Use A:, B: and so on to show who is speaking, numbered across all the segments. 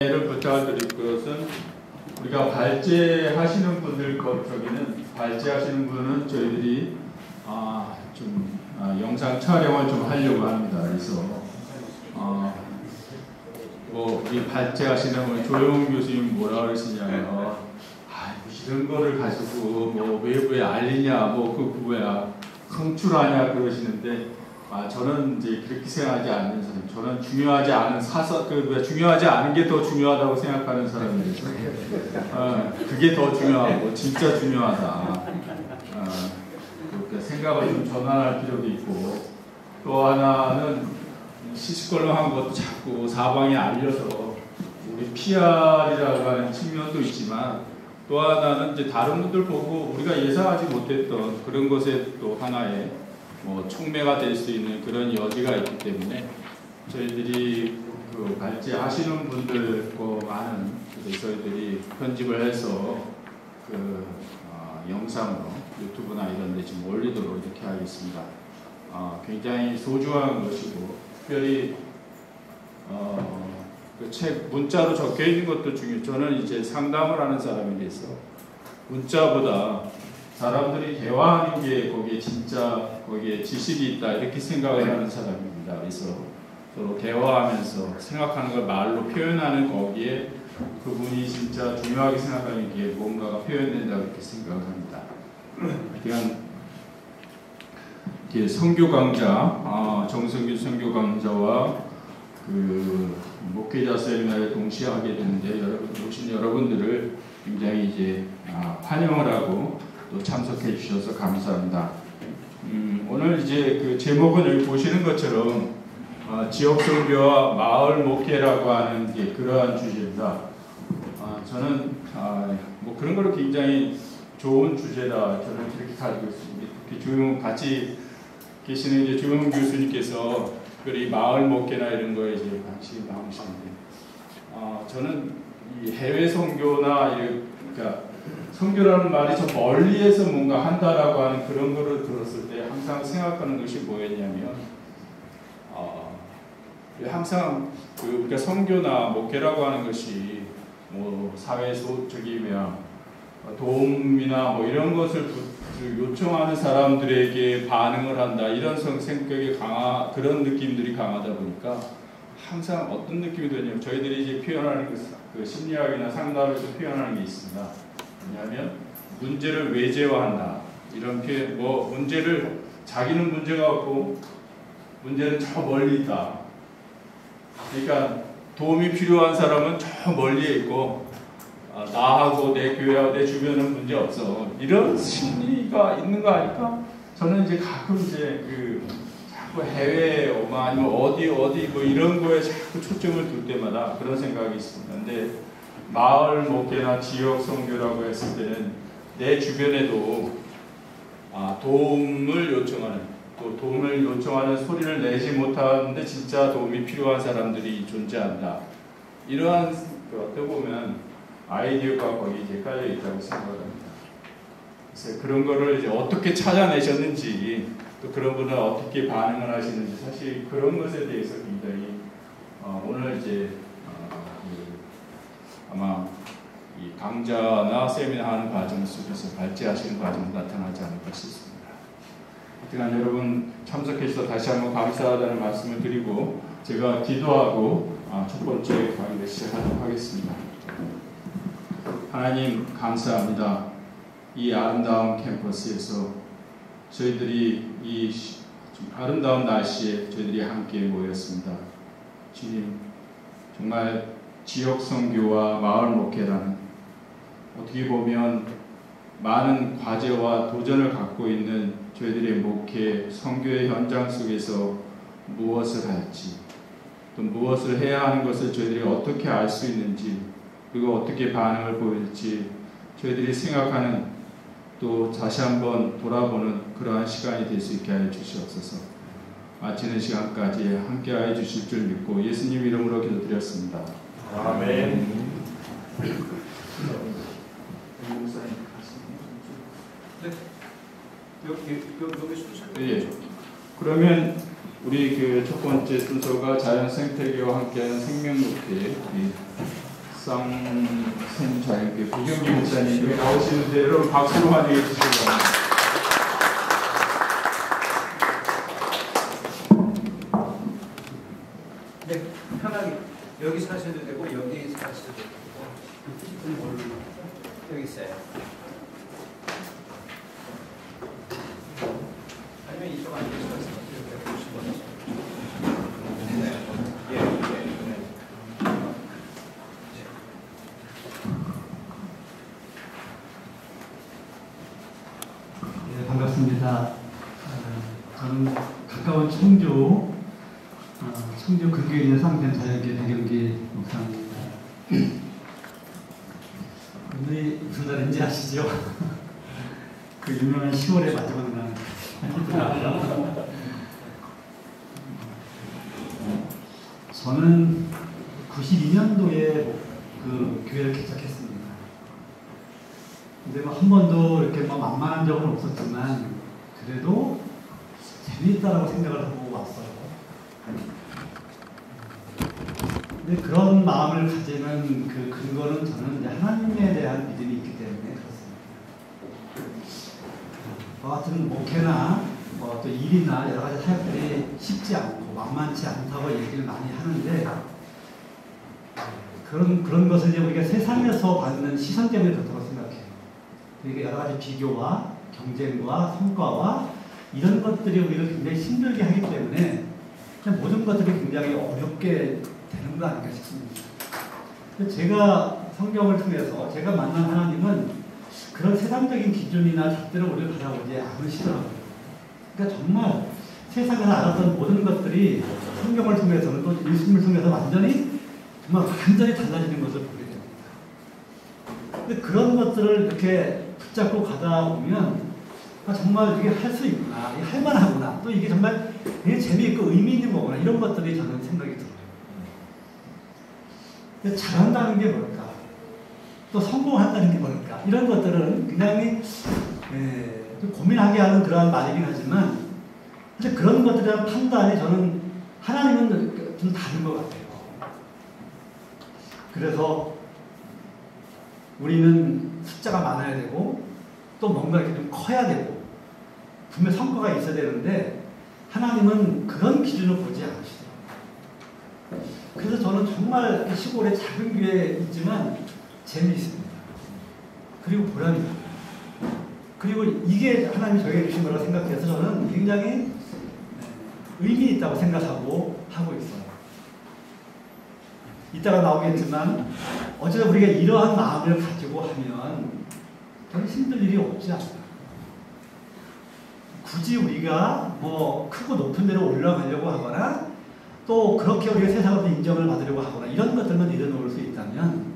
A: 를 부탁을 드릴 것은 우리가 발제하시는 분들 저기는 발제하시는 분은 저희들이 영상 촬영을 좀 하려고 합니다. 그래서 이 발제하시는 우리 조영훈 교수님 뭐라 그러시냐면 이런 거를 가지고 외부에 알리냐 송출하냐 그러시는데 저는 이제 그렇게 생각하지 않는 사람. 저는 중요하지 않은 중요하지 않은 게 더 중요하다고 생각하는 사람이라서 그게 더 중요하고 진짜 중요하다. 그렇게 생각을 좀 전환할 필요도 있고, 또 하나는 시시콜렁한 것도 자꾸 사방에 알려서 우리 PR이라고 하는 측면도 있지만, 또 하나는 이제 다른 분들 보고 우리가 예상하지 못했던 그런 것에 또 하나의 촉매가 될 수 있는 그런 여지가 있기 때문에 저희들이 그 발제하시는 분들 많은 저희들이 편집을 해서 영상으로 유튜브나 이런 데 좀 올리도록 이렇게 하겠습니다. 굉장히 소중한 것이고, 특별히 그 책 문자로 적혀 있는 것도 중요해요. 저는 이제 상담을 하는 사람이 돼서 문자보다 사람들이 대화하는 게 거기에 지식이 있다 이렇게 생각을 하는 사람입니다. 그래서 서로 대화하면서 생각하는 걸 말로 표현하는 거기에 그분이 진짜 중요하게 생각하는 게 뭔가가 표현된다 이렇게 생각을 합니다. 그냥 선교 강좌, 정성균 선교 강좌와 그 목회자 세미나를 동시에 하게 되는데 오신 여러분들을 굉장히 이제 환영을 하고 또 참석해 주셔서 감사합니다. 오늘 이제 그 제목은 여기 보시는 것처럼 지역 선교와 마을 목회라고 하는 게 그러한 주제입니다. 저는 그런 거를 굉장히 좋은 주제다 저는 그렇게 가지고 있습니다. 같이 계시는 이제 조용 교수님께서 특별히 마을 목회나 이런 거에 이제 관심이 많으신데, 저는 이 해외 선교나 그러니까 선교라는 말이 저 멀리에서 뭔가 한다라고 하는 그런 거를 들었을 때 항상 생각하는 것이 뭐였냐면, 항상 그러니까 선교나 목회라고 하는 것이 사회 도움이나 이런 것을 요청하는 사람들에게 반응을 한다 이런 성격이 그런 느낌들이 강하다 보니까 항상 어떤 느낌이 드냐면 저희들이 이제 표현하는 그 심리학이나 상담에서 표현하는 게 있습니다. 왜냐하면 문제를 외제화한다 이런 표현, 자기는 문제가 없고 문제는 저 멀리 있다. 그러니까 도움이 필요한 사람은 저 멀리에 있고 나하고 내 교회와 내 주변은 문제 없어. 이런 심리가 있는 거 아닐까? 저는 이제 가끔 자꾸 해외 아니면 어디 이런 거에 자꾸 초점을 둘 때마다 그런 생각이 있습니다. 근데 마을 목회나 지역 선교라고 했을 때는 내 주변에도 도움을 요청하는 소리를 내지 못하는데 진짜 도움이 필요한 사람들이 존재한다. 이러한 어떻게 보면 아이디어가 거기 이제 깔려 있다고 생각합니다. 그래서 그런 거를 이제 어떻게 찾아내셨는지, 또 그런 분은 어떻게 반응을 하시는지, 사실 그런 것에 대해서 굉장히 오늘 이제 아마 이 강좌나 세미나 하는 과정 속에서 발제하시는 과정이 나타나지 않을까 싶습니다. 하여튼 여러분 참석해 주셔서 다시 한번 감사하다는 말씀을 드리고 제가 기도하고 첫 번째 강의를 시작하도록 하겠습니다. 하나님 감사합니다. 이 아름다운 캠퍼스에서 저희들이 이 아름다운 날씨에 저희들이 함께 모였습니다. 주님, 정말 지역 선교와 마을 목회라는 어떻게 보면 많은 과제와 도전을 갖고 있는 저희들의 목회, 선교의 현장 속에서 무엇을 할지, 또 무엇을 해야 하는 것을 저희들이 어떻게 알 수 있는지, 그리고 어떻게 반응을 보일지 저희들이 생각하는, 또 다시 한번 돌아보는 그러한 시간이 될 수 있게 하여 주시옵소서. 마치는 시간까지 함께하여 주실 줄 믿고 예수님 이름으로 기도드렸습니다. 아멘. 네. 그러면 우리 첫 번째 순서가 자연 생태계와 함께하는 생명 목회. 묵상생 자유교회 부경기 목사님이 나오시는데 여러분 박수로 환영해 주시기 바랍니다.
B: 네, 편하게 여기서 하셔도 되고 여기서 하셔도 되고 여기 있어요. 아니면 이쪽 앉으셔서 이렇게 보시고
C: 네, 반갑습니다. 저는 가까운 청주 근교에 있는 상편 자연계 배경기 목사입니다. 오늘이 무슨 날인지 아시죠? 그 유명한 10월의 마지막 날. 저는 92년도에 그 교회를 개척했습니다. 근데 뭐 한 번도 이렇게 뭐 만만한 적은 없었지만 그래도 재미있다라고 생각을 하고 왔어요. 근데 그런 마음을 가지는 그 근거는 저는 이제 하나님에 대한 믿음이 있기 때문에 그렇습니다. 뭐 같은 목회나 뭐 또 일이나 여러 가지 사역들이 쉽지 않고 만만치 않다고 얘기를 많이 하는데 그런 것을 이제 우리가 세상에서 받는 시선 때문에 그렇다고 생각해요. 그러니까 여러 가지 비교와 경쟁과 성과와 이런 것들이 우리를 굉장히 힘들게 하기 때문에 모든 것들이 굉장히 어렵게 되는 거 아닌가 싶습니다. 제가 성경을 통해서 제가 만난 하나님은 그런 세상적인 기준이나 잣대를 우리를 바라보지 않으시더라고요. 그러니까 정말 세상에서 알았던 모든 것들이 성경을 통해서는 또 예수님을 통해서 완전히 달라지는 것을 보게 됩니다. 근데 그런 것들을 이렇게 붙잡고 가다 보면 정말 이게 할 수 있구나, 이게 할 만하구나, 또 이게 정말 되게 재미있고 의미 있는 거구나, 이런 것들이 저는 생각이 들어요. 근데 잘한다는 게 뭘까? 또 성공한다는 게 뭘까? 이런 것들은 굉장히 좀 고민하게 하는 그러한 말이긴 하지만 사실 그런 것들에 대한 판단이 저는 하나님은 좀 다른 것 같아요. 그래서 우리는 숫자가 많아야 되고 또 뭔가 이렇게 좀 커야 되고 분명 성과가 있어야 되는데 하나님은 그런 기준을 보지 않으시더라고요. 그래서 저는 정말 시골에 작은 교회에 있지만 재미있습니다. 그리고 보람이 있습니다. 그리고 이게 하나님이 저에게 주신 거라고 생각해서 저는 굉장히 의미 있다고 생각하고 하고 있어요. 이따가 나오겠지만 어쨌든 우리가 이러한 마음을 가지고 하면 저는 힘들 일이 없지 않나. 굳이 우리가 뭐 크고 높은 데로 올라가려고 하거나 또 그렇게 우리가 세상으로 인정을 받으려고 하거나 이런 것들만 내려놓을 수 있다면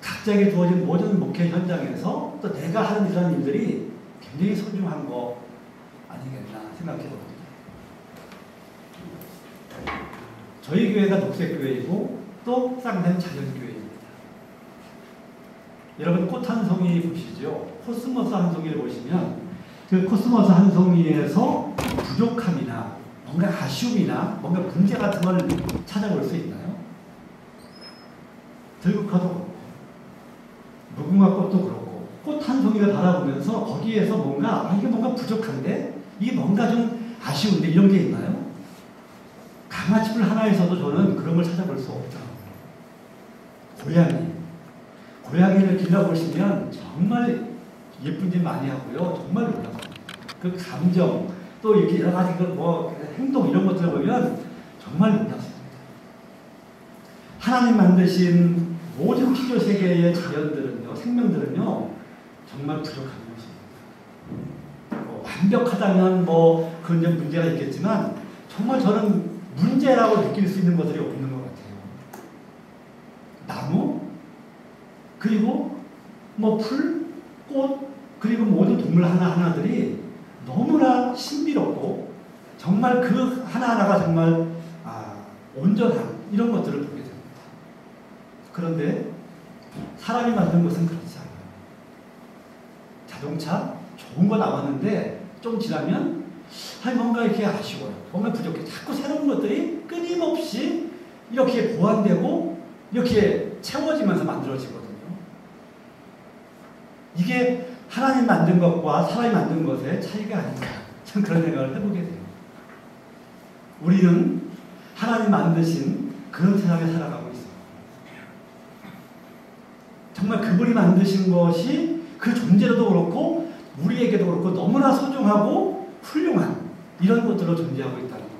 C: 각자에게 주어진 모든 목회 현장에서 또 내가 하는 이런 일들이 굉장히 소중한 거 아니겠나 생각해 봅니다. 저희 교회가 녹색교회이고 또 쌍샘 자연교회입니다. 여러분 꽃 한 송이 보시죠. 코스모스 한 송이를 보시면 그 코스모스 한 송이에서 부족함이나 뭔가 아쉬움이나 뭔가 문제 같은 걸 찾아볼 수 있나요? 들국화도 그렇고 무궁화꽃도 그렇고 꽃 한 송이를 바라보면서 거기에서 뭔가 이게 뭔가 부족한데 이게 뭔가 좀 아쉬운데 이런 게 있나요? 강아지풀 하나에서도 저는 그런 걸 찾아볼 수 없더라고요. 고양이를 길러보시면 정말 예쁜 짓 많이 하고요. 정말 놀랍습니다. 그 감정, 또 이렇게 여러 가지 뭐 행동 이런 것들을 보면 정말 놀랍습니다. 하나님 만드신 모든 피조 세계의 자연들은요, 생명들은요, 정말 부족한 것입니다. 완벽하다면 뭐 그런 점 문제가 있겠지만 정말 저는 문제라고 느낄 수 있는 것들이 없는 것 같아요. 나무, 그리고 뭐 풀, 꽃, 그리고 모든 동물 하나하나들이 너무나 신비롭고 정말 그 하나하나가 정말 온전한 이런 것들을 보게 됩니다. 그런데 사람이 만든 것은 그렇지 않아요. 자동차 좋은 거 나왔는데 좀 지나면 뭔가 이렇게 아쉬워요. 뭔가 부족해. 자꾸 새로운 것들이 끊임없이 이렇게 보완되고 이렇게 채워지면서 만들어지거든요. 이게 하나님 만든 것과 사람이 만든 것의 차이가 아닌가. 전 그런 생각을 해보게 돼요. 우리는 하나님 만드신 그런 세상에 살아가고 있어요. 정말 그분이 만드신 것이 그 존재로도 그렇고 우리에게도 그렇고 너무나 소중하고 훌륭한 이런 것들로 존재하고 있다는 거예요.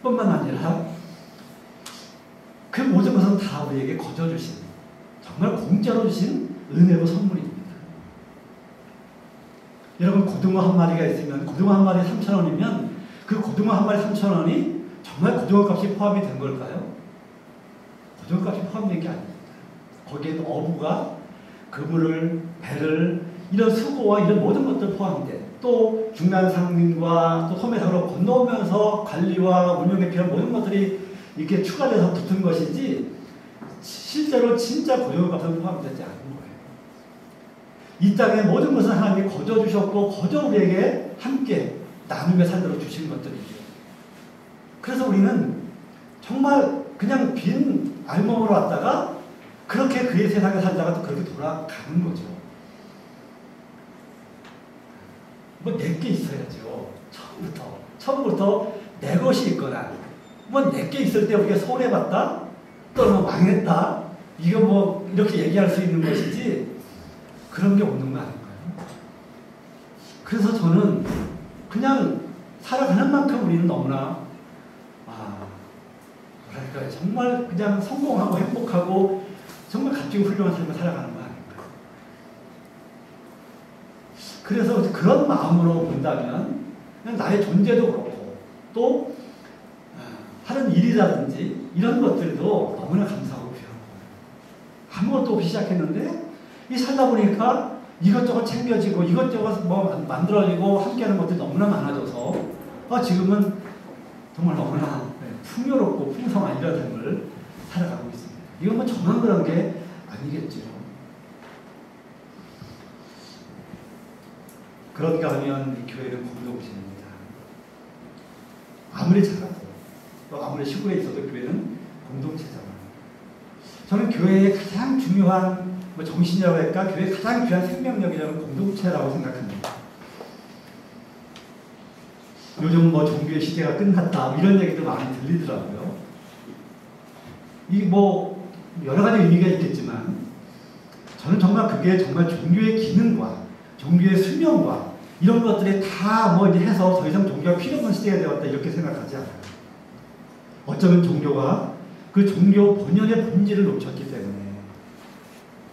C: 뿐만 아니라 그 모든 것은 다 우리에게 거저주신 정말 공짜로 주신 은혜로 선물입니다. 여러분 고등어 한 마리가 있으면 고등어 한 마리 3,000원이면 그 고등어 한 마리 3,000원이 정말 고등어 값이 포함이 된 걸까요? 고등어 값이 포함된 게 아닙니다. 거기에 어부가 그물을, 배를 이런 수고와 이런 모든 것들 포함돼 또 중간 상민과 또 소매상으로 건너오면서 관리와 운영에 필요한 모든 것들이 이렇게 추가돼서 붙은 것이지 실제로 진짜 고등어 값은 포함되지 않은 거예요. 이 땅의 모든 것은 하나님이 거저 주셨고 거저 우리에게 함께 나누며 살도록 주신 것들이죠. 그래서 우리는 정말 그냥 빈 알몸으로 왔다가 그렇게 그의 세상에 살다가 또 그렇게 돌아가는 거죠. 뭐 내게 있어야죠. 처음부터 내 것이 있거나 뭐 내게 있을 때 우리가 손해봤다 또는 망했다 이거 뭐 이렇게 얘기할 수 있는 것이지 그런 게 없는 거 아닌가요? 그래서 저는 그냥 살아가는 만큼 우리는 너무나 뭐랄까요 정말 그냥 성공하고 행복하고 정말 값지고 훌륭한 삶을 살아가는 거 아닌가요? 그래서 그런 마음으로 본다면 그냥 나의 존재도 그렇고 또 하는 일이라든지 이런 것들도 너무나 감사하고 귀한 거예요. 아무것도 없이 시작했는데 이 살다 보니까 이것저것 챙겨지고 이것저것 뭐 만들어지고 함께하는 것들이 너무나 많아져서 지금은 정말 너무나 풍요롭고 풍성한 이런 삶을 살아가고 있습니다. 이건 뭐 저만 그런 게 아니겠죠. 그런가 하면 이 교회는 공동체입니다. 아무리 작아도 또 아무리 시골에 있어도 교회는 공동체잖아요. 저는 교회의 가장 중요한 정신이라고 할까 교회의 가장 귀한 생명력이라는 공동체라고 생각합니다. 요즘 뭐 종교의 시대가 끝났다 이런 얘기도 많이 들리더라고요. 이 뭐 여러 가지 의미가 있겠지만 저는 정말 그게 정말 종교의 기능과 종교의 수명과 이런 것들이 다 뭐 이제 해서 더 이상 종교가 필요 없는 시대가 되었다 이렇게 생각하지 않아요. 어쩌면 종교가 그 종교 본연의 본질을 놓쳤기 때문에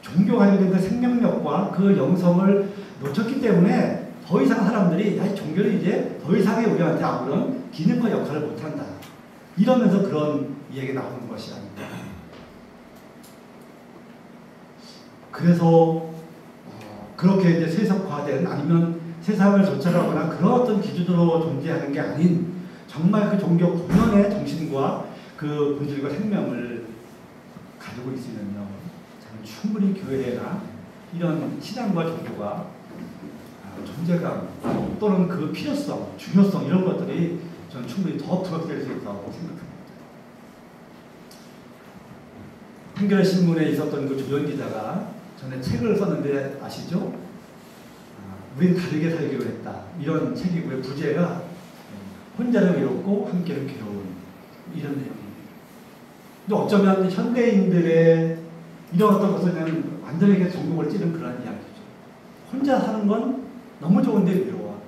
C: 종교가 관련된 생명력과 그 영성을 놓쳤기 때문에 더 이상 사람들이 이 종교는 이제 더 이상의 우리한테 아무런 기능과 역할을 못한다. 이러면서 그런 이야기 나오는 것이 아닙니다. 그래서 그렇게 이제 세속화된 아니면 세상을 조찰하거나 그런 어떤 기준으로 존재하는 게 아닌 정말 그 종교 본연의 정신과 그 본질과 생명을 가지고 있으면요. 저는 충분히 교회나 이런 신앙과 종교가 존재감 또는 그 필요성, 중요성 이런 것들이 저는 충분히 더 부각될 수 있다고 생각합니다. 한겨레 신문에 있었던 그 조현 기자가 전에 책을 썼는데 아시죠? 우린 다르게 살기로 했다. 이런 책이고요. 부제가 혼자는 외롭고 함께는 괴로운 이런 내용입니다. 근데 어쩌면 현대인들의 이런 어떤 것을 그냥 완전히 종목을 찌른 그런 이야기죠. 혼자 사는 건 너무 좋은데 외로워.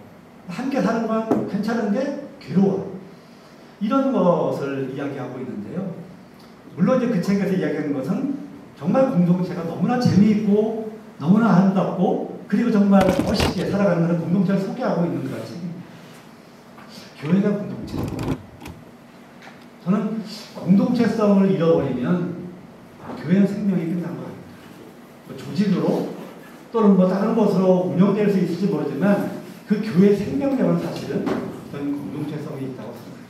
C: 함께 사는 건 괜찮은데 괴로워. 이런 것을 이야기하고 있는데요. 물론 이제 그 책에서 이야기하는 것은 정말 공동체가 너무나 재미있고 너무나 아름답고 그리고 정말 멋있게 살아가는 그런 공동체를 소개하고 있는 거지. 교회가 공동체입니다. 저는 공동체성을 잃어버리면 교회는 생명이 끝난 거 아닙니다. 뭐 조직으로 또는 뭐 다른 것으로 운영될 수 있을지 모르지만 그 교회의 생명력은 사실은 저는 공동체성이 있다고 생각합니다.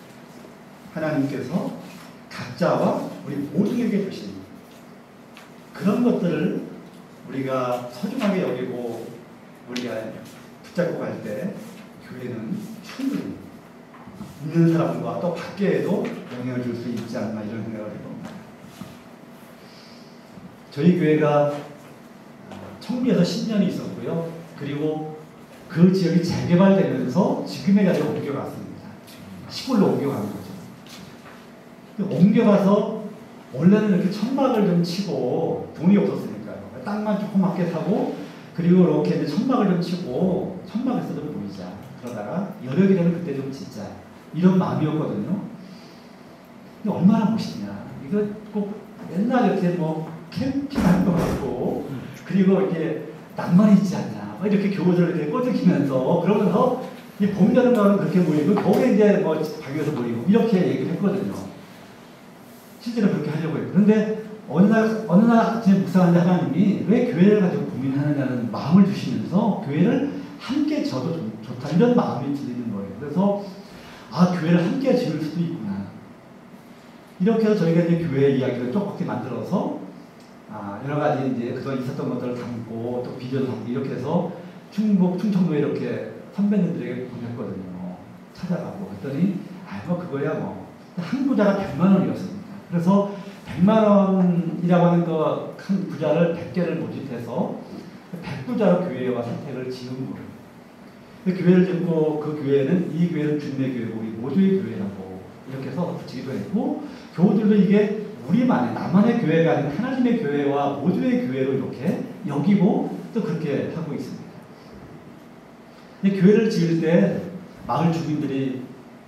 C: 하나님께서 각자와 우리 모두에게 주신 그런 것들을 우리가 소중하게 여기고 우리가 붙잡고 갈 때 교회는 충분히 있는 사람과 또 밖에도 영향을 줄 수 있지 않나 이런 생각을 해봅니다. 저희 교회가 청주에서 10년이 있었고요. 그리고 그 지역이 재개발되면서 지금의 자리에 옮겨갔습니다. 시골로 옮겨간 거죠. 옮겨가서 원래는 이렇게 천막을 좀 치고 돈이 없었으니까요. 땅만 조그맣게 사고 그리고 이렇게 이제 천막을 좀 치고 천막에서 좀 보이자. 그러다가 여력이 되면 그때 좀 짓자. 이런 마음이었거든요. 근데 얼마나 멋있냐. 이거 꼭 옛날 이렇게 뭐 캠핑하는 것 같고 그리고 이렇게 낭만이 있지 않냐. 이렇게 교우들 이렇게 꼬드기면서 그러면서 이 봄, 여름, 가을은 그렇게 모이고 겨울에 이제 뭐 방에서 모이고 이렇게 얘기를 했거든요. 실제로 그렇게 하려고 했고. 그런데 어느 날 아침에 묵상하는데 하나님이 왜 교회를 가지고 고민하느냐는 마음을 주시면서 교회를 함께 지어도 좋다. 이런 마음이 들리는 거예요. 그래서 아, 교회를 함께 지을 수도 있구나. 이렇게 해서 저희가 이제 교회 이야기를 조금 만들어서 여러 가지 이제 그동안 있었던 것들을 담고 또 비전을 담고 이렇게 해서 충북, 충청도에 이렇게 선배님들에게 보냈거든요. 찾아가고 그랬더니 뭐 그거야 뭐. 한 부자가 100만 원이었습니다. 그래서 100만 원이라고 하는 그 한 부자를 100개를 모집해서 100부자로 교회와 선택을 지은 거예요. 그 교회를 짓고 그 교회는 이 교회는 주님의 교회고 우리 모두의 교회라고 이렇게 해서 붙이기도 했고 교우들도 이게 우리만의 나만의 교회가 아닌 하나님의 교회와 모두의 교회로 이렇게 여기고 또 그렇게 하고 있습니다. 근데 교회를 지을 때 마을 주민들이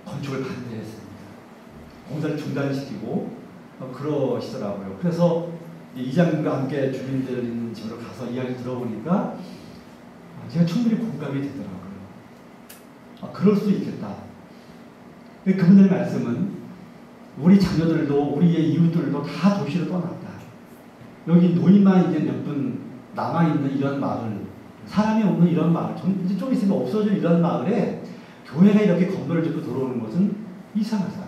C: 건축을 반대했습니다. 공사를 중단시키고 그러시더라고요. 그래서 이장님과 함께 주민들 있는 집으로 가서 이야기 들어보니까 제가 충분히 공감이 되더라고요. 그럴 수도 있겠다. 그분들의 말씀은 우리 자녀들도 우리의 이웃들도 다 도시로 떠났다. 여기 노인만 이제 몇 분 남아있는 이런 마을, 사람이 없는 이런 마을, 이제 좀 있으면 없어질 이런 마을에 교회가 이렇게 건물을 짓고 들어오는 것은 이상하다.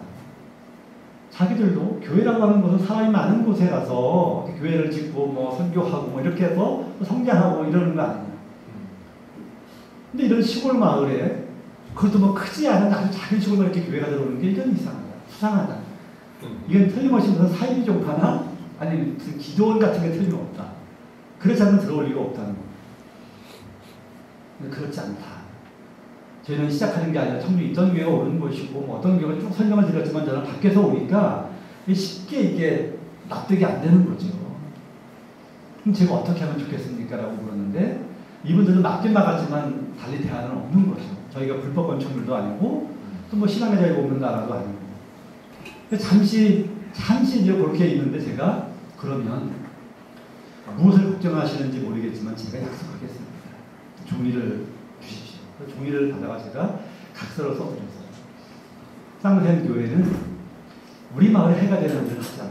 C: 자기들도 교회라고 하는 것은 사람이 많은 곳에 가서 교회를 짓고 뭐 선교하고 뭐 이렇게 해서 성장하고 이러는 거 아니냐. 근데 이런 시골 마을에 그것도 뭐 크지 않은 아주 작은 시골 마을에 이렇게 교회가 들어오는 게 이건 이상하다. 수상하다. 이건 틀림없이 무슨 사이비종파나 아니면 무슨 기도원 같은 게 틀림없다. 그렇지 않으면 들어올 리가 없다는 거. 근데 그렇지 않다. 저희는 시작하는 게 아니라 청주 있던 교회가 오는 것이고 뭐 어떤 교회가 쭉 설명을 드렸지만 저는 밖에서 오니까 쉽게 이게 납득이 안 되는 거죠. 그럼 제가 어떻게 하면 좋겠습니까? 라고 물었는데 이분들은 맞긴 막았지만 달리 대안은 없는 거죠. 저희가 불법 건축물도 아니고 또 뭐 신앙의 자유가 없는 나라도 아니고 잠시 이제 그렇게 있는데 제가 그러면 무엇을 걱정하시는지 모르겠지만 제가 약속하겠습니다. 종이를 주십시오. 그 종이를 받아가 제가 각서를 써드렸어요. 쌍샘 교회는 우리 마을에 해가 되는 일을 하지 않습니다.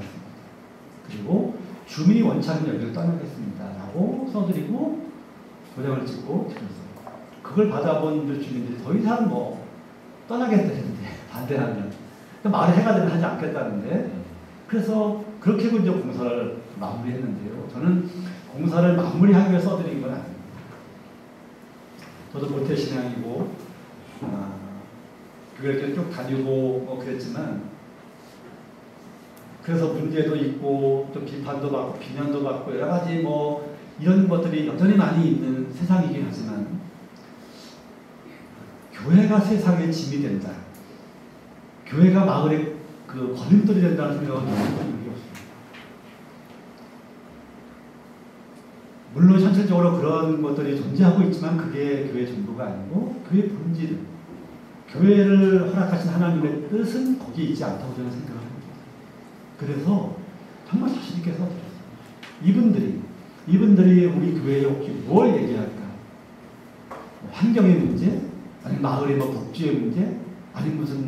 C: 그리고 주민이 원치 않는 여기를 떠나겠습니다. 라고 써드리고 도장을 찍고 드렸어요. 그걸 받아본 주민들이 더 이상 뭐 떠나겠다는데 반대하면 마을에 해가 되면 하지 않겠다는데 그래서 그렇게 이제 공사를 마무리했는데요. 저는 공사를 마무리하기 위해 써드린 건 아닙니다. 저도 모태신앙이고 교회를 쭉 다니고 그랬지만 그래서 문제도 있고 또 비판도 받고 비난도 받고 여러 가지 뭐 이런 것들이 여전히 많이 있는 세상이긴 하지만 교회가 세상의 짐이 된다. 교회가 마을의 그 걸림돌이 된다는 생각은 전혀 없습니다. 물론 현실적으로 그런 것들이 존재하고 있지만 그게 교회의 전부가 아니고 교회의 본질은 교회를 허락하신 하나님의 뜻은 거기에 있지 않다고 저는 생각합니다. 그래서 정말 자신 있게 써드렸어요. 이분들이 우리 교회에 혹시 뭘 얘기할까? 환경의 문제? 아니면 마을의 뭐 복지의 문제? 아니면 무슨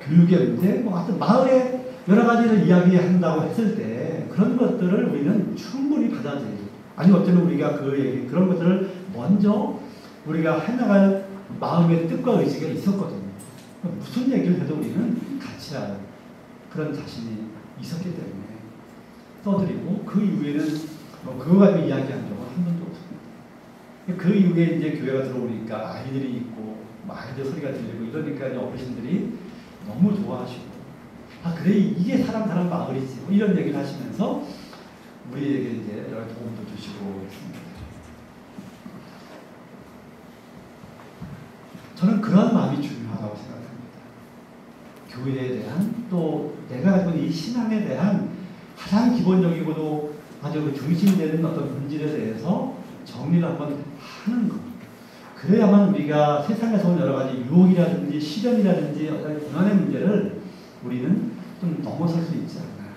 C: 교육의 문제? 하여튼 마을에 여러 가지를 이야기한다고 했을 때 그런 것들을 우리는 충분히 받아들이고 아니면 어쩌면 우리가 그런 것들을 먼저 우리가 해나갈 마음의 뜻과 의지가 있었거든요. 무슨 얘기를 해도 우리는 같이 할 그런 자신이 있었기 때문에 써드리고 그 이후에는 그거 가지고 이야기한 적은 한 번도 없습니다. 그 이후에 이제 교회가 들어오니까 아이들이 있고 아이들 소리가 들리고 이러니까 이제 어르신들이 너무 좋아하시고 그래 이게 사람 마을이지 이런 얘기를 하시면서 우리에게 이제 여러 도움도 주시고 있습니다. 저는 그런 마음이 중요하다고 생각합니다. 교회에 대한 또 내가 가지고 있는 이 신앙에 대한 가장 기본적이고도 아주 그 중심되는 어떤 본질에 대해서 정리를 한번 하는 것. 그래야만 우리가 세상에서 온 여러 가지 유혹이라든지 시련이라든지 어떤 고난의 문제를 우리는 좀 넘어설 수 있지 않나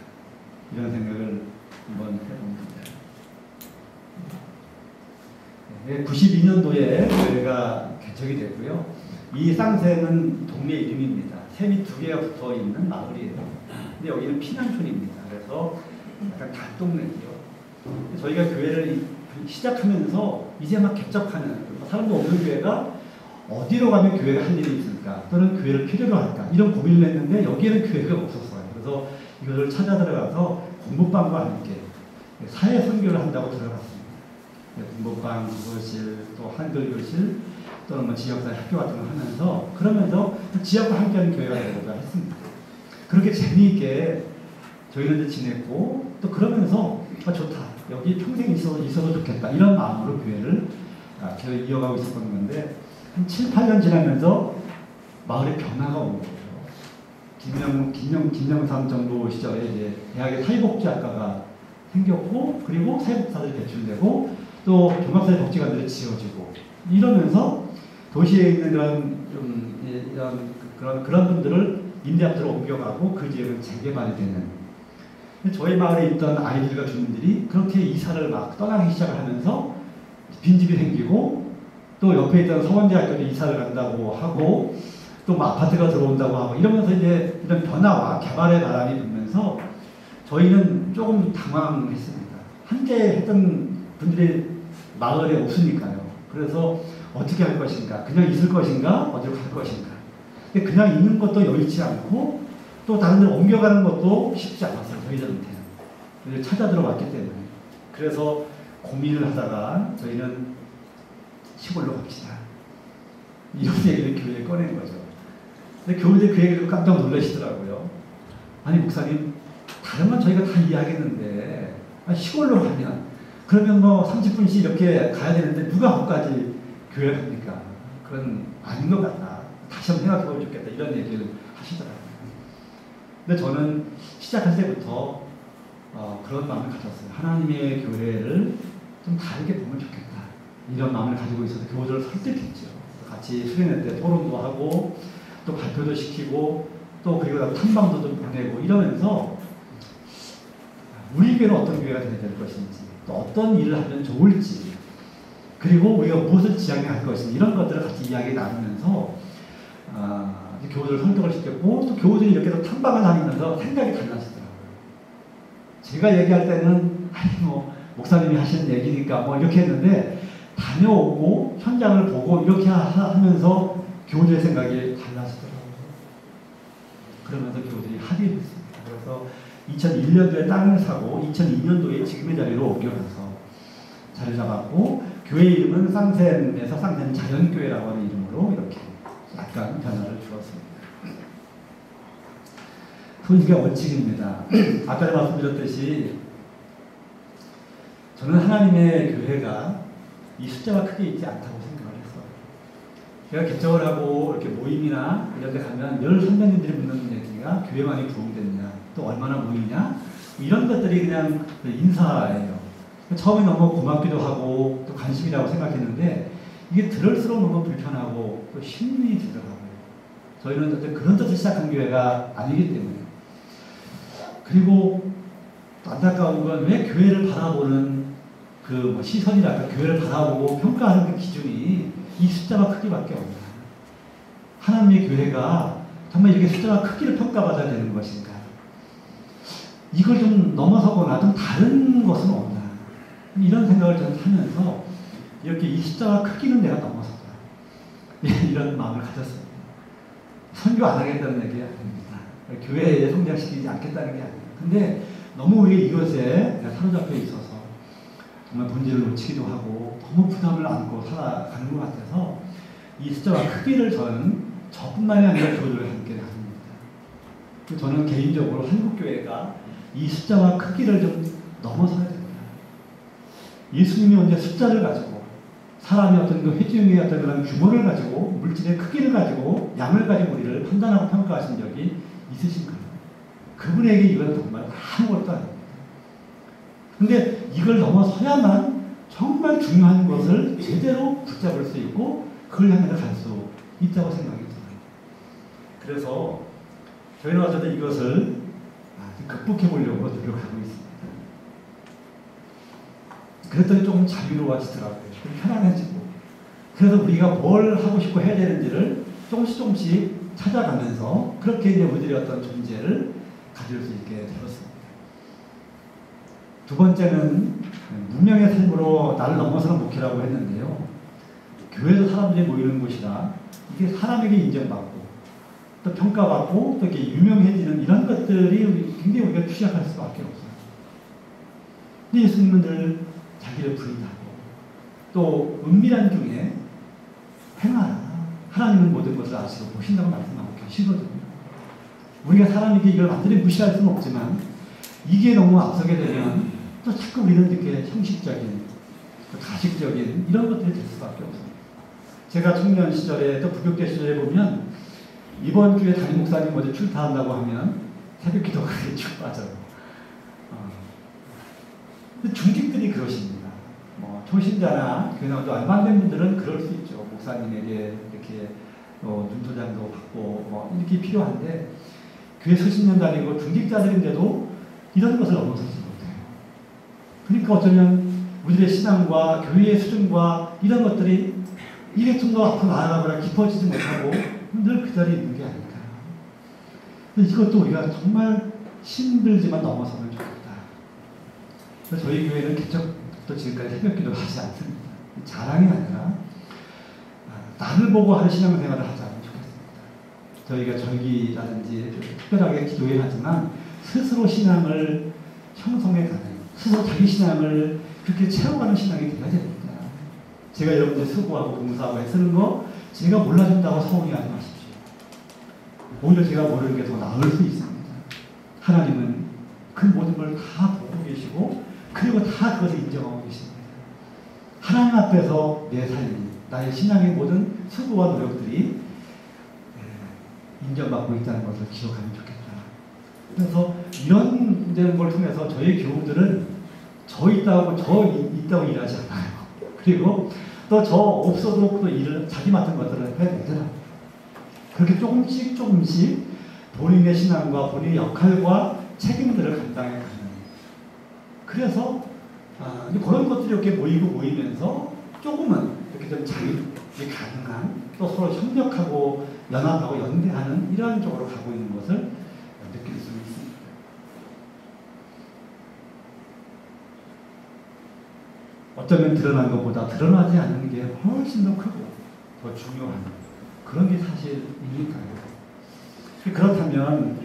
C: 이런 생각을 한번 해봅니다. 92년도에 교회가 개척이 됐고요. 이 쌍샘은 동네 이름입니다. 샘이 2개가 붙어 있는 마을이에요. 근데 여기는 피난촌입니다. 그래서 약간 달동네죠. 저희가 교회를 시작하면서 이제 막 개척하는 사람도 없는 교회가 어디로 가면 교회가 할 일이 있을까 또는 교회를 필요로 할까 이런 고민을 했는데 여기에는 교회가 없었어요. 그래서 이것을 찾아 들어가서 공부방과 함께 사회 선교를 한다고 들어갔습니다. 공부방, 국어실, 또 한글 교실 또는 뭐 지역사회 학교 같은 걸 하면서 그러면서 지역과 함께하는 교회가 되고자 했습니다. 그렇게 재미있게 저희는 지냈고 또 그러면서 좋다. 여기 평생 있어도 좋겠다. 이런 마음으로 교회를 계속 이어가고 있었던 건데 한 7, 8년 지나면서 마을에 변화가 온 거예요. 김영삼 정부 시절에 이제 대학에 사회복지학과가 생겼고 그리고 사회복사들이 배출되고 또 종합사회복지관들이 지어지고 이러면서 도시에 있는 그런 분들을 임대업자로 옮겨가고 그 지역은 재개발이 되는 저희 마을에 있던 아이들과 주민들이 그렇게 이사를 막 떠나기 시작을 하면서 빈집이 생기고 또 옆에 있던 서원대학교도 이사를 간다고 하고 또 뭐 아파트가 들어온다고 하고 이러면서 이제 이런 변화와 개발의 바람이 불면서 저희는 조금 당황했습니다. 함께 했던 분들이 마을에 없으니까요. 그래서 어떻게 할 것인가? 그냥 있을 것인가? 어디로 갈 것인가? 근데 그냥 있는 것도 여의치 않고 또 다른 데로 옮겨가는 것도 쉽지 않았어요. 저희들한테는. 찾아 들어왔기 때문에. 그래서 고민을 하다가 저희는 시골로 갑시다. 이런 얘기를 교회에 꺼낸 거죠. 근데 교우들 그 얘기를 깜짝 놀라시더라고요. 아니 목사님 다른 건 저희가 다 이해하겠는데 시골로 가면 그러면 뭐 30분씩 이렇게 가야 되는데 누가 거기까지 교회를 갑니까? 그건 아닌 것 같다. 다시 한번 생각해 보면 좋겠다. 이런 얘기를 하시더라고요. 근데 저는 시작할 때부터 그런 마음을 가졌어요. 하나님의 교회를 좀 다르게 보면 좋겠다. 이런 마음을 가지고 있어서 교우들을 설득했죠. 같이 수련회 때 토론도 하고 또 발표도 시키고 또 그리고 탐방도 좀 보내고 이러면서 우리 교회는 어떤 교회가 되어야 될 것인지 또 어떤 일을 하면 좋을지 그리고 우리가 무엇을 지향할 것인지 이런 것들을 같이 이야기 나누면서 교우들을 설득을 시켰고 또 교우들이 이렇게 또 탐방을 다니면서 생각이 달라지더라고요. 제가 얘기할 때는 아니 뭐 목사님이 하시는 얘기니까 뭐 이렇게 했는데 다녀오고 현장을 보고 이렇게 하면서 교우들의 생각이 달라지더라고요. 그러면서 교우들이 합의를 했습니다. 그래서 2001년도에 땅을 사고 2002년도에 지금의 자리로 옮겨가서 자리 잡았고 교회 이름은 쌍샘에서 쌍샘 자연교회라고 하는 이름으로 이렇게 약간 변화를 주었습니다. 이게 원칙입니다. 아까 말씀드렸듯이 저는 하나님의 교회가 이 숫자가 크게 있지 않다고 생각을 했어요. 제가 개척을 하고 이렇게 모임이나 이런 데 가면 늘 선배님들이 묻는 얘기가 교회만이 부흥됐냐 또 얼마나 모이냐 이런 것들이 그냥 인사예요. 처음에 너무 고맙기도 하고 또 관심이라고 생각했는데 이게 들을수록 너무 불편하고 또 힘이 들더라고요. 저희는 그런 뜻을 시작한 교회가 아니기 때문에 그리고 또 안타까운 건 왜 교회를 바라보는 그 뭐 시선이랄까 교회를 바라보고 평가하는 그 기준이 이 숫자가 크기밖에 없나. 하나님의 교회가 정말 이렇게 숫자가 크기를 평가받아야 되는 것인가. 이걸 좀 넘어서거나 좀 다른 것은 없나. 이런 생각을 저는 하면서 이렇게 이 숫자가 크기는 내가 넘어서다. 이런 마음을 가졌습니다. 선교 안 하겠다는 얘기 아닙니다. 교회에 성장시키지 않겠다는 게 아니에요. 근데 너무 우리 이것에 사로잡혀 있어서 정말 본질을 놓치기도 하고 너무 부담을 안고 살아가는 것 같아서 이 숫자와 크기를 저는 저뿐만이 아니라 교우들과 함께 나눕니다. 저는 개인적으로 한국교회가 이 숫자와 크기를 좀 넘어서야 됩니다. 예수님이 언제 숫자를 가지고 사람이 어떤 그 회중의 어떤 그런 규모를 가지고 물질의 크기를 가지고 양을 가지고 우리를 판단하고 평가하신 적이 있으신가요? 그분에게 이건 정말 아무것도 아닙니다. 근데 이걸 넘어서야만 정말 중요한 것을 제대로 붙잡을 수 있고 그걸 향해서 갈 수 있다고 생각이 들어요. 그래서 저희는 어쨌든 이것을 극복해 보려고 노력하고 있습니다. 그랬더니 조금 자유로워지더라고요. 좀 편안해지고. 그래서 우리가 뭘 하고 싶고 해야 되는지를 조금씩 찾아가면서 그렇게 이제 우리들의 어떤 존재를 가질 수 있게 되었습니다. 두 번째는 문명의 삶으로 나를 넘어서는 목회라고 했는데요. 교회도 사람들이 모이는 곳이라 이게 사람에게 인정받고 또 평가받고 또 이렇게 유명해지는 이런 것들이 굉장히 우리가 취약할 수밖에 없어요. 근데 예수님은 늘 자기를 부인하고 또 은밀한 중에 행하라. 하나님은 모든 것을 아시고 보신다고 말씀하고 계시거든요. 우리가 사람에게 이걸 완전히 무시할 수는 없지만 이게 너무 앞서게 되면 또 자꾸 우리는 이렇게 형식적인 가식적인 이런 것들이 될 수밖에 없습니다. 제가 청년 시절에 또 부교때 시절에 보면 이번 주에 담임 목사님 어디 출타한다고 하면 새벽 기도가 쭉 빠져요. 중직들이 그러십니다. 뭐 초신자나 교회 나와도 얼마 된 분들은 그럴 수 있죠. 목사님에게 이렇게 눈도장도 받고 뭐 이렇게 필요한데 교회 수십 년 다니고 중직자들인데도 이런 것을 넘어서지 못해요. 그러니까 어쩌면 우리의 신앙과 교회의 수준과 이런 것들이 이게 좀 더 앞으로 나아가거나 깊어지지 못하고 늘 그 자리에 있는 게 아닐까. 이것도 우리가 정말 힘들지만 넘어서면 좋겠다. 그래서 저희 교회는 개척부터 지금까지 새벽 기도를 하지 않습니다. 자랑이 아니라 나를 보고 하는 신앙생활을 하자면 좋겠습니다. 저희가 절기라든지 특별하게 기도해야 하지만 스스로 신앙을 형성해가는 스스로 자기 신앙을 그렇게 채워가는 신앙이 돼야 됩니다. 제가 여러분들 수고하고 봉사하고 애쓰는 거 제가 몰라준다고 서운해하지 마십시오. 오히려 제가 모르는 게 더 나을 수 있습니다. 하나님은 그 모든 걸 다 보고 계시고 그리고 다 그것을 인정하고 계십니다. 하나님 앞에서 내 삶이 나의 신앙의 모든 수고와 노력들이 인정받고 있다는 것을 기억하면 좋겠다. 그래서 이런 걸 통해서 저희 교우들은 저 있다고 일하지 않아요. 그리고 또 저 없어도 또 일을 자기 맡은 것들을 해내더라고요. 그렇게 조금씩 본인의 신앙과 본인의 역할과 책임들을 감당해 가는. 그래서 그런 것들이 이렇게 모이면서 조금은 이렇게 좀 자유롭게 가능한 또 서로 협력하고 연합하고 연대하는 이러한 쪽으로 가고 있는 것을 느낄 수 있습니다. 어쩌면 드러난 것보다 드러나지 않는 게 훨씬 더 크고 더 중요한 그런 게 사실이니까요. 그렇다면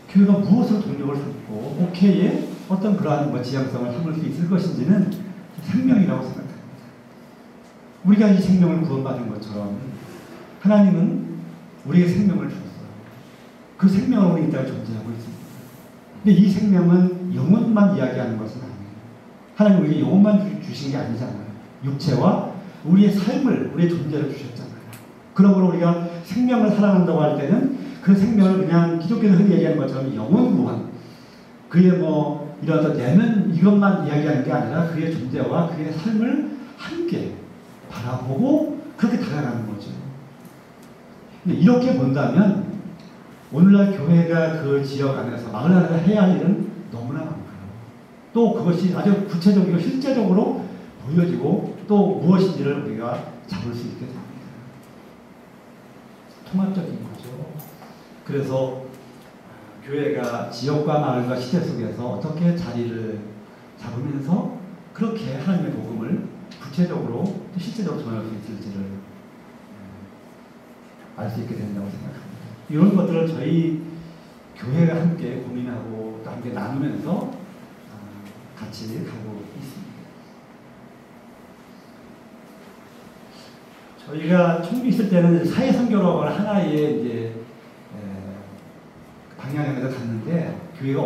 C: 교회가 무엇을 동력을 삼고 목회에 어떤 그러한 지향성을 삼을 수 있을 것인지는 생명이라고 생각합니다. 우리가 이 생명을 구원받은 것처럼 하나님은 우리에게 생명을 주었어요. 그 생명으로 우리 이 땅에 존재하고 있습니다. 근데 이 생명은 영혼만 이야기하는 것은 아니에요. 하나님 우리에게 영혼만 주신 게 아니잖아요. 육체와 우리의 삶을, 우리의 존재를 주셨잖아요. 그러므로 우리가 생명을 사랑한다고 할 때는 그 생명을 그냥 기독교에서 흔히 얘기하는 것처럼 영혼 구원, 그의 이런 어떤 내면 이것만 이야기하는 게 아니라 그의 존재와 그의 삶을 함께 바라보고 그렇게 다가가는 거죠. 근데 이렇게 본다면 오늘날 교회가 그 지역 안에서 마을 안에서 해야 할 일은 너무나 많고요. 또 그것이 아주 구체적이고 실제적으로 보여지고 또 무엇인지를 우리가 잡을 수 있게 됩니다. 통합적인 거죠. 그래서 교회가 지역과 마을과 시대 속에서 어떻게 자리를 잡으면서 그렇게 하나님의 복음을 구체적으로 또 실제적으로 전할 수 있을지를 알 수 있게 된다고 생각합니다. 이런 것들을 저희 교회가 함께 고민하고 또 함께 나누면서 같이 가고 있습니다. 저희가 총리 있을 때는 사회선교라고 하는 하나의 이제 방향에서 갔는데 교회가